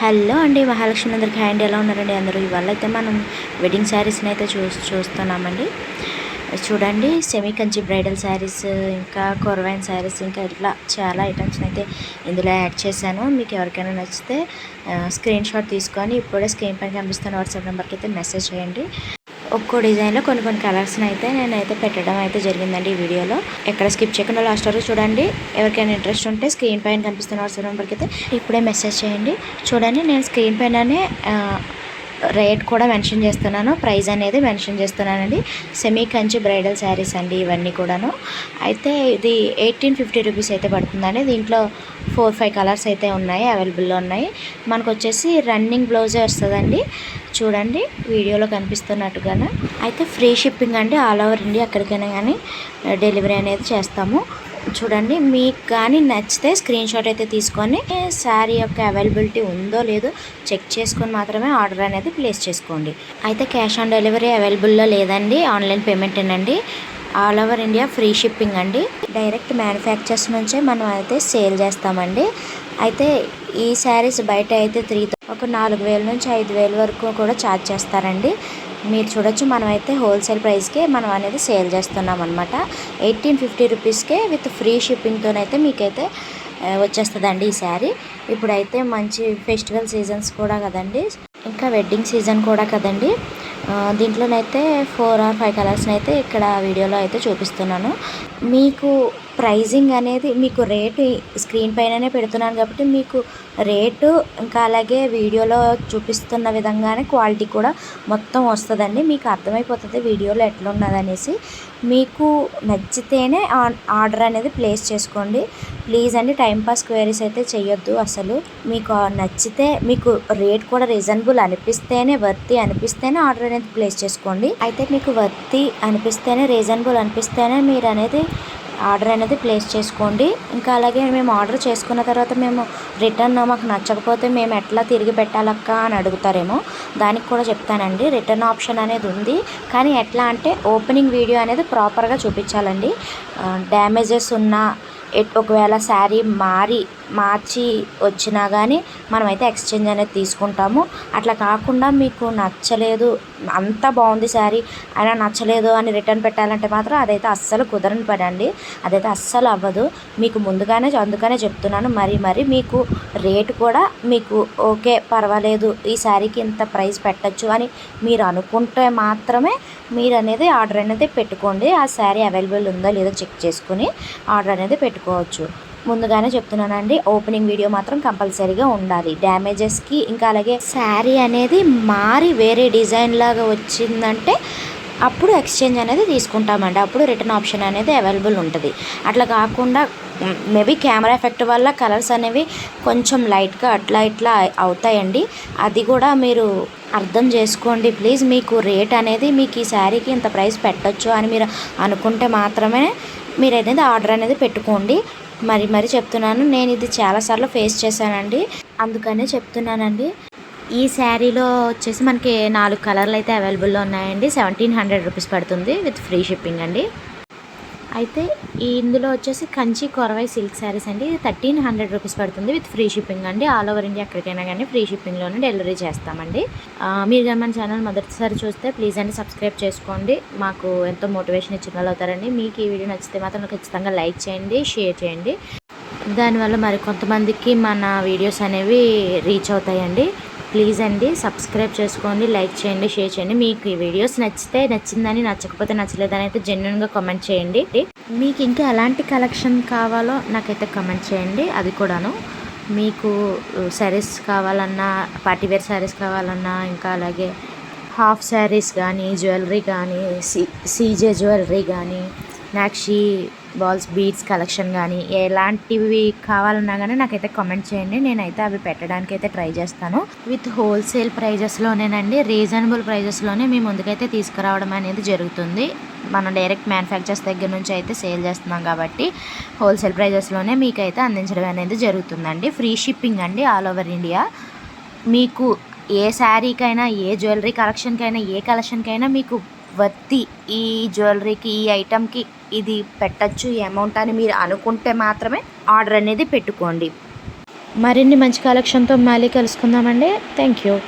Hello అండి, మహాలక్ష్మి అందరికి hi అండి. ఎలా ఉన్నారండి అందరూ? ఇవాళ అయితే మనం వెడ్డింగ్ శారీస్ని అయితే చూస్తున్నామండి. చూడండి, సెమీ కంచి బ్రైడల్ శారీస్, ఇంకా కొరవైన్ శారీస్, ఇంకా ఇట్లా చాలా ఐటమ్స్ని అయితే ఇందులో యాడ్ చేశాను. మీకు ఎవరికైనా నచ్చితే స్క్రీన్ షాట్ తీసుకొని ఇప్పుడే స్క్రీన్ పైన కనిపిస్తున్న వాట్సాప్ నెంబర్కి అయితే మెసేజ్ చేయండి. ఒక్కో డిజైన్లో కొన్ని కలర్స్ని అయితే నేనైతే పెట్టడం అయితే జరిగిందండి ఈ వీడియోలో. ఎక్కడ స్కిప్ చేయకుండా లాస్ట్ వరకు చూడండి. ఎవరికైనా ఇంట్రెస్ట్ ఉంటే స్క్రీన్ పైన కనిపిస్తున్న వాట్సాప్ నెంబర్కి అయితే ఇప్పుడే మెసేజ్ చేయండి. చూడండి, నేను స్క్రీన్ పైననే రేట్ కూడా మెన్షన్ చేస్తున్నాను, ప్రైస్ అనేది మెన్షన్ చేస్తున్నానండి. సెమీ కంచి బ్రైడల్ శారీస్ అండి ఇవన్నీ కూడాను. అయితే ఇది 1850 రూపీస్ అయితే పడుతుందండి. దీంట్లో 4-5 కలర్స్ అయితే ఉన్నాయి, అవైలబుల్లో ఉన్నాయి. మనకు వచ్చేసి రన్నింగ్ బ్లౌజే వస్తుందండి. చూడండి, వీడియోలో కనిపిస్తున్నట్టుగానే. అయితే ఫ్రీ షిప్పింగ్ అండి, ఆల్ ఓవర్ ఇండియా ఎక్కడికైనా కానీ డెలివరీ అనేది చేస్తాము. చూడండి, మీకు కానీ నచ్చితే స్క్రీన్ షాట్ అయితే తీసుకొని శారీ యొక్క అవైలబిలిటీ ఉందో లేదో చెక్ చేసుకొని మాత్రమే ఆర్డర్ అనేది ప్లేస్ చేసుకోండి. అయితే క్యాష్ ఆన్ డెలివరీ అవైలబుల్లో లేదండి, ఆన్లైన్ పేమెంటేనండి. All over India free shipping అండి. డైరెక్ట్ మ్యానుఫ్యాక్చర్స్ నుంచే మనం అయితే సేల్ చేస్తామండి. అయితే ఈ శారీస్ బయట అయితే ఒక 4,000 నుంచి 5,000 వరకు కూడా ఛార్జ్ చేస్తారండి. మీరు చూడొచ్చు, మనమైతే హోల్సేల్ ప్రైస్కే మనం అనేది సేల్ చేస్తున్నాం అనమాట. 1850 రూపీస్కే విత్ ఫ్రీ షిప్పింగ్తోనైతే మీకైతే వచ్చేస్తుందండి ఈ శారీ. ఇప్పుడైతే మంచి ఫెస్టివల్ సీజన్స్ కూడా కదండి, ఇంకా వెడ్డింగ్ సీజన్ కూడా కదండి. దీంట్లోనైతే 4 or 5 కలర్స్ని అయితే ఇక్కడ వీడియోలో అయితే చూపిస్తున్నాను. మీకు ప్రైజింగ్ అనేది మీకు రేటు స్క్రీన్ పైననే పెడుతున్నాను కాబట్టి మీకు రేటు ఇంకా అలాగే వీడియోలో చూపిస్తున్న విధంగానే క్వాలిటీ కూడా మొత్తం వస్తుందండి. మీకు అర్థమైపోతుంది వీడియోలో ఎట్లా ఉన్నదనేసి. మీకు నచ్చితేనే ఆర్డర్ అనేది ప్లేస్ చేసుకోండి ప్లీజ్ అండి. టైంపాస్ క్వైరీస్ అయితే చేయొద్దు అసలు. మీకు నచ్చితే, మీకు రేట్ కూడా రీజనబుల్ అనిపిస్తేనే, వర్తి అనిపిస్తేనే ఆర్డర్ అనేది ప్లేస్ చేసుకోండి. అయితే మీకు వర్తి అనిపిస్తేనే, రీజనబుల్ అనిపిస్తేనే మీరు అనేది ఆర్డర్ అనేది ప్లేస్ చేసుకోండి. ఇంకా అలాగే మేము ఆర్డర్ చేసుకున్న తర్వాత మేము రిటర్న్ మాకు నచ్చకపోతే మేము ఎట్లా తిరిగి పెట్టాలక్క అని అడుగుతారేమో, దానికి కూడా చెప్తానండి. రిటర్న్ ఆప్షన్ అనేది ఉంది, కానీ ఎట్లా అంటే ఓపెనింగ్ వీడియో అనేది ప్రాపర్గా చూపించాలండి. డ్యామేజెస్ ఉన్నా, ఒకవేళ శారీ మార్చి వచ్చినా కానీ మనమైతే ఎక్స్చేంజ్ అనేది తీసుకుంటాము. అట్లా కాకుండా మీకు నచ్చలేదు, అంత బాగుంది శారీ అయినా నచ్చలేదు అని రిటర్న్ పెట్టాలంటే మాత్రం అదైతే అస్సలు కుదరని పని అండి, అదైతే అస్సలు అవ్వదు. మీకు ముందుగానే అందుకనే చెప్తున్నాను. మరి మీకు రేటు కూడా మీకు ఓకే పర్వాలేదు, ఈ శారీకి ఇంత ప్రైస్ పెట్టచ్చు అని మీరు అనుకుంటే మాత్రమే మీరు అనేది ఆర్డర్ అనేది పెట్టుకోండి. ఆ శారీ అవైలబుల్ ఉందో లేదో చెక్ చేసుకుని ఆర్డర్ అనేది పెట్టుకోవచ్చు. ముందుగానే చెప్తున్నానండి, ఓపెనింగ్ వీడియో మాత్రం కంపల్సరీగా ఉండాలి. డ్యామేజెస్కి ఇంకా అలాగే శారీ అనేది మారి వేరే డిజైన్ లాగా వచ్చిందంటే అప్పుడు ఎక్స్చేంజ్ అనేది తీసుకుంటామండి, అప్పుడు రిటర్న్ ఆప్షన్ అనేది అవైలబుల్ ఉంటుంది. అట్లా కాకుండా మేబీ కెమెరా ఎఫెక్ట్ వల్ల కలర్స్ అనేవి కొంచెం లైట్గా అట్లా ఇట్లా అవుతాయండి, అది కూడా మీరు అర్థం చేసుకోండి ప్లీజ్. మీకు రేట్ అనేది మీకు ఈ శారీకి ఇంత ప్రైస్ పెట్టచ్చు అని మీరు అనుకుంటే మాత్రమే మీరు అనేది ఆర్డర్ అనేది పెట్టుకోండి. మరి చెప్తున్నాను, నేను ఇది చాలాసార్లు ఫేస్ చేశానండి, అందుకనే చెప్తున్నానండి. ఈ శారీలో వచ్చేసి మనకి 4 కలర్లు అయితే అవైలబుల్లో ఉన్నాయండి. 1700 రూపీస్ పడుతుంది విత్ ఫ్రీ షిప్పింగ్ అండి. అయితే ఇందులో వచ్చేసి కంచి కొరవై సిల్క్ శారీస్ అండి, 1300 రూపీస్ పడుతుంది విత్ ఫ్రీ షిప్పింగ్ అండి. ఆల్ ఓవర్ ఇండియా ఎక్కడికైనా కానీ ఫ్రీ షిప్పింగ్లోనే డెలివరీ చేస్తామండి. మీరు కానీ మన ఛానల్ మొదటిసారి చూస్తే ప్లీజ్ అండి సబ్స్క్రైబ్ చేసుకోండి, మాకు ఎంతో మోటివేషన్ ఇచ్చిన వాళ్ళు అవుతారండి. మీకు ఈ వీడియో నచ్చితే మాత్రం ఖచ్చితంగా లైక్ చేయండి, షేర్ చేయండి. దానివల్ల మరి కొంతమందికి మన వీడియోస్ అనేవి రీచ్ అవుతాయండి. ప్లీజ్ అండి సబ్స్క్రైబ్ చేసుకోండి, లైక్ చేయండి, షేర్ చేయండి. మీకు ఈ వీడియోస్ నచ్చితే నచ్చిందని, నచ్చకపోతే నచ్చలేదని అయితే జెన్యున్గా కామెంట్ చేయండి. మీకు ఇంకా ఎలాంటి కలెక్షన్ కావాలో నాకైతే కామెంట్ చేయండి. అది కూడాను మీకు శారీస్ కావాలన్నా, పార్టీవేర్ శారీస్ కావాలన్నా, ఇంకా అలాగే హాఫ్ శారీస్ కానీ, జ్యువెలరీ కానీ, సీజే జ్యువెలరీ కానీ, నాక్షి బాల్స్ బీడ్స్ కలెక్షన్ కానీ ఎలాంటివి కావాలన్నా కానీ నాకైతే కామెంట్ చేయండి. నేనైతే అవి పెట్టడానికి అయితే ట్రై చేస్తాను. విత్ హోల్సేల్ ప్రైజెస్లోనేనండి, రీజనబుల్ ప్రైజెస్లోనే మీ ముందుకైతే తీసుకురావడం అనేది జరుగుతుంది. మనం డైరెక్ట్ మ్యానుఫ్యాక్చర్స్ దగ్గర నుంచి అయితే సేల్ చేస్తున్నాం కాబట్టి హోల్సేల్ ప్రైజెస్లోనే మీకైతే అందించడం అనేది జరుగుతుందండి. ఫ్రీ షిప్పింగ్ అండి, ఆల్ ఓవర్ ఇండియా. మీకు ఏ శారీకైనా, ఏ జ్యువెలరీ కలెక్షన్కైనా, ఏ కలెక్షన్కైనా మీకు వర్తి, ఈ జ్యువెలరీకి, ఈ ఐటమ్కి ఇది పెట్టచ్చు ఈ అమౌంట్ అని మీరు అనుకుంటే మాత్రమే ఆర్డర్ అనేది పెట్టుకోండి. మరిన్ని మంచి కలెక్షన్తో మళ్ళీ కలుసుకుందామండి. Thank you.